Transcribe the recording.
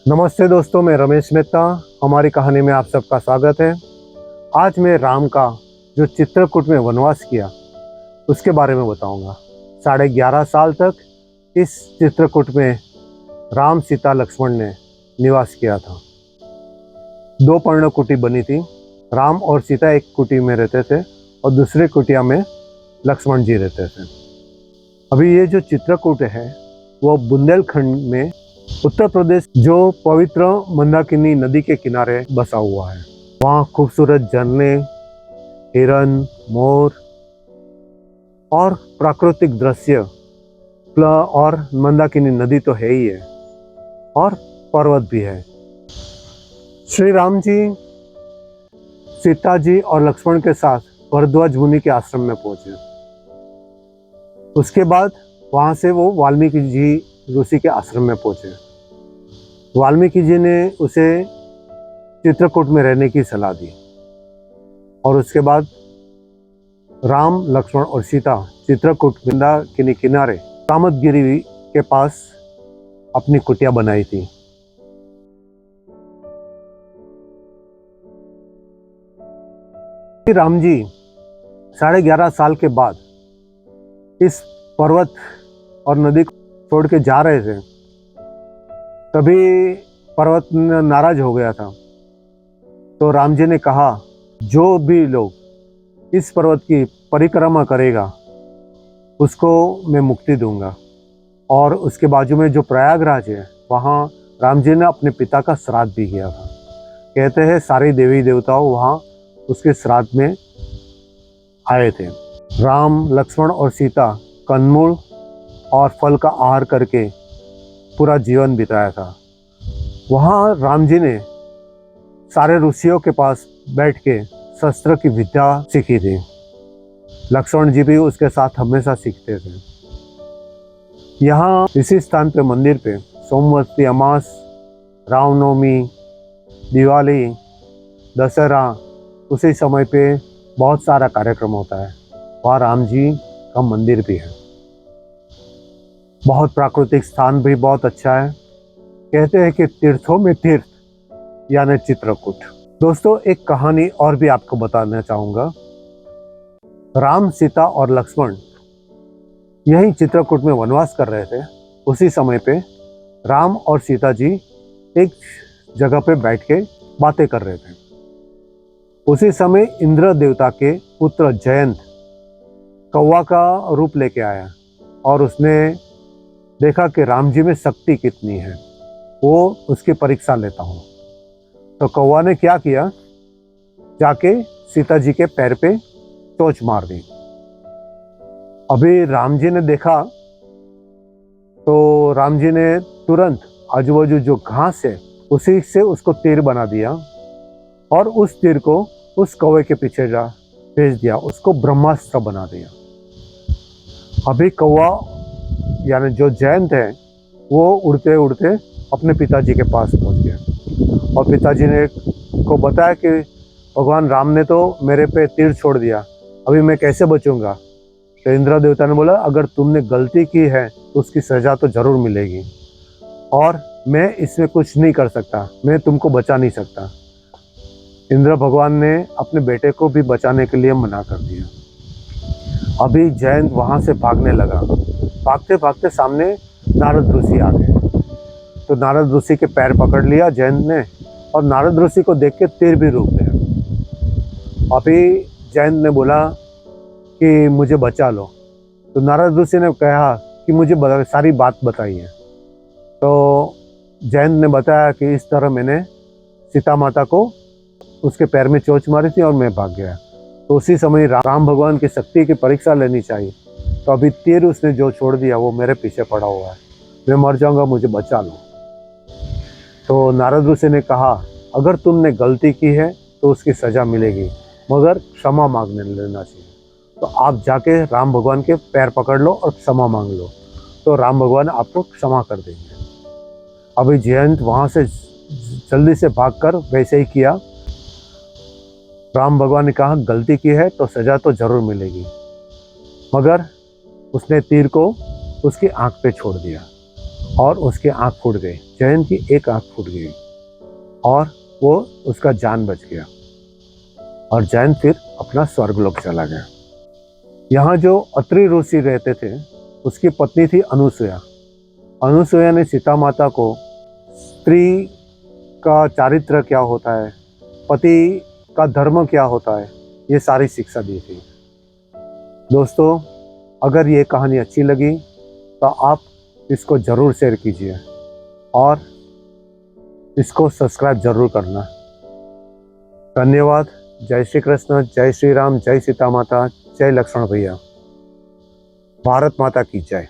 नमस्ते दोस्तों, मैं रमेश मेहता। हमारी कहानी में आप सबका स्वागत है। आज मैं राम का जो चित्रकूट में वनवास किया उसके बारे में बताऊंगा। 11.5 साल तक इस चित्रकूट में राम, सीता, लक्ष्मण ने निवास किया था। 2 पर्णकुटी बनी थी। राम और सीता एक कुटी में रहते थे और दूसरी कुटिया में लक्ष्मण जी रहते थे। अभी ये जो चित्रकूट है वो बुंदेलखंड में उत्तर प्रदेश जो पवित्र मंदाकिनी नदी के किनारे बसा हुआ है। वहाँ खूबसूरत झरने, हिरन, मोर और प्राकृतिक दृश्य और मंदाकिनी नदी तो है ही है और पर्वत भी है। श्री राम जी, सीता जी और लक्ष्मण के साथ भरद्वाज मुनि के आश्रम में पहुंचे। उसके बाद वहाँ से वो वाल्मीकि जी ऋषि के आश्रम में पहुंचे। वाल्मीकि जी ने उसे चित्रकूट में रहने की सलाह दी और उसके बाद राम, लक्ष्मण और सीता चित्रकूट के किनारे कामतगिरी के पास अपनी कुटिया बनाई थी। राम जी 11.5 साल के बाद इस पर्वत और नदी को छोड़ के जा रहे थे, तभी पर्वत नाराज हो गया था। तो राम जी ने कहा, जो भी लोग इस पर्वत की परिक्रमा करेगा उसको मैं मुक्ति दूंगा। और उसके बाजू में जो प्रयागराज है वहाँ राम जी ने अपने पिता का श्राद्ध भी किया था। कहते हैं सारे देवी देवताओं वहाँ उसके श्राद्ध में आए थे। राम, लक्ष्मण और सीता कंदमूल और फल का आहार करके पूरा जीवन बिताया था। वहाँ राम जी ने सारे ऋषियों के पास बैठ के शस्त्र की विद्या सीखी थी। लक्ष्मण जी भी उसके साथ हमेशा सीखते थे। यहाँ इसी स्थान पे मंदिर पे सोमवती अमास, रामनवमी, दिवाली, दशहरा, उसी समय पे बहुत सारा कार्यक्रम होता है। वहाँ राम जी का मंदिर भी है। बहुत प्राकृतिक स्थान भी बहुत अच्छा है। कहते हैं कि तीर्थों में तीर्थ यानी चित्रकूट। दोस्तों, एक कहानी और भी आपको बताना चाहूँगा। राम, सीता और लक्ष्मण यही चित्रकूट में वनवास कर रहे थे। उसी समय पे राम और सीता जी एक जगह पे बैठ के बातें कर रहे थे। उसी समय इंद्र देवता के पुत्र जयंत कौवा का रूप लेके आया और उसने देखा कि राम जी में शक्ति कितनी है, वो उसकी परीक्षा लेता हूँ। तो कौवा ने क्या किया, जाके सीता जी के पैर पे चोंच मार दी। अभी राम जी ने देखा तो राम जी ने तुरंत आजू बाजू जो घास है उसी से उसको तीर बना दिया और उस तीर को उस कौवे के पीछे जा भेज दिया, उसको ब्रह्मास्त्र बना दिया। अभी कौवा यानी जो जयंत है वो उड़ते उड़ते अपने पिताजी के पास पहुंच गया और पिताजी ने को बताया कि भगवान राम ने तो मेरे पे तीर छोड़ दिया, अभी मैं कैसे बचूंगा। तो इंद्र देवता ने बोला, अगर तुमने गलती की है तो उसकी सजा तो जरूर मिलेगी और मैं इसमें कुछ नहीं कर सकता, मैं तुमको बचा नहीं सकता। इंद्र भगवान ने अपने बेटे को भी बचाने के लिए मना कर दिया। अभी जयंत वहाँ से भागने लगा। भागते भागते सामने नारद ऋषि आ गए। तो नारद ऋषि के पैर पकड़ लिया जयंत ने और नारद ऋषि को देख के तीर भी रुक गया। अभी जयंत ने बोला कि मुझे बचा लो। तो नारद ऋषि ने कहा कि मुझे सारी बात बताइए। तो जयंत ने बताया कि इस तरह मैंने सीता माता को उसके पैर में चोंच मारी थी और मैं भाग गया। तो उसी समय राम भगवान की शक्ति की परीक्षा लेनी चाहिए। तो अभी तीर उसने जो छोड़ दिया वो मेरे पीछे पड़ा हुआ है, मैं मर जाऊंगा, मुझे बचा लो। तो नारद ऋषि ने कहा, अगर तुमने गलती की है तो उसकी सजा मिलेगी, मगर क्षमा मांगने लेना चाहिए। तो आप जाके राम भगवान के पैर पकड़ लो और क्षमा मांग लो, तो राम भगवान आपको क्षमा कर देंगे। अभी जयंत वहाँ से जल्दी से भागकर वैसे ही किया। राम भगवान ने कहा, गलती की है तो सजा तो जरूर मिलेगी, मगर उसने तीर को उसकी आंख पे छोड़ दिया और उसकी आंख फूट गई। जयंत की एक आंख फूट गई और वो उसका जान बच गया और जयंत फिर अपना स्वर्गलोक चला गया। यहाँ जो अत्रि ऋषि रहते थे उसकी पत्नी थी अनुसुया। अनुसुया ने सीता माता को स्त्री का चारित्र क्या होता है, पति का धर्म क्या होता है, ये सारी शिक्षा दी थी। दोस्तों, अगर ये कहानी अच्छी लगी तो आप इसको ज़रूर शेयर कीजिए और इसको सब्सक्राइब ज़रूर करना। धन्यवाद। जय श्री कृष्ण, जय श्री राम, जय सीता माता, जय लक्ष्मण भैया। भारत माता की जय।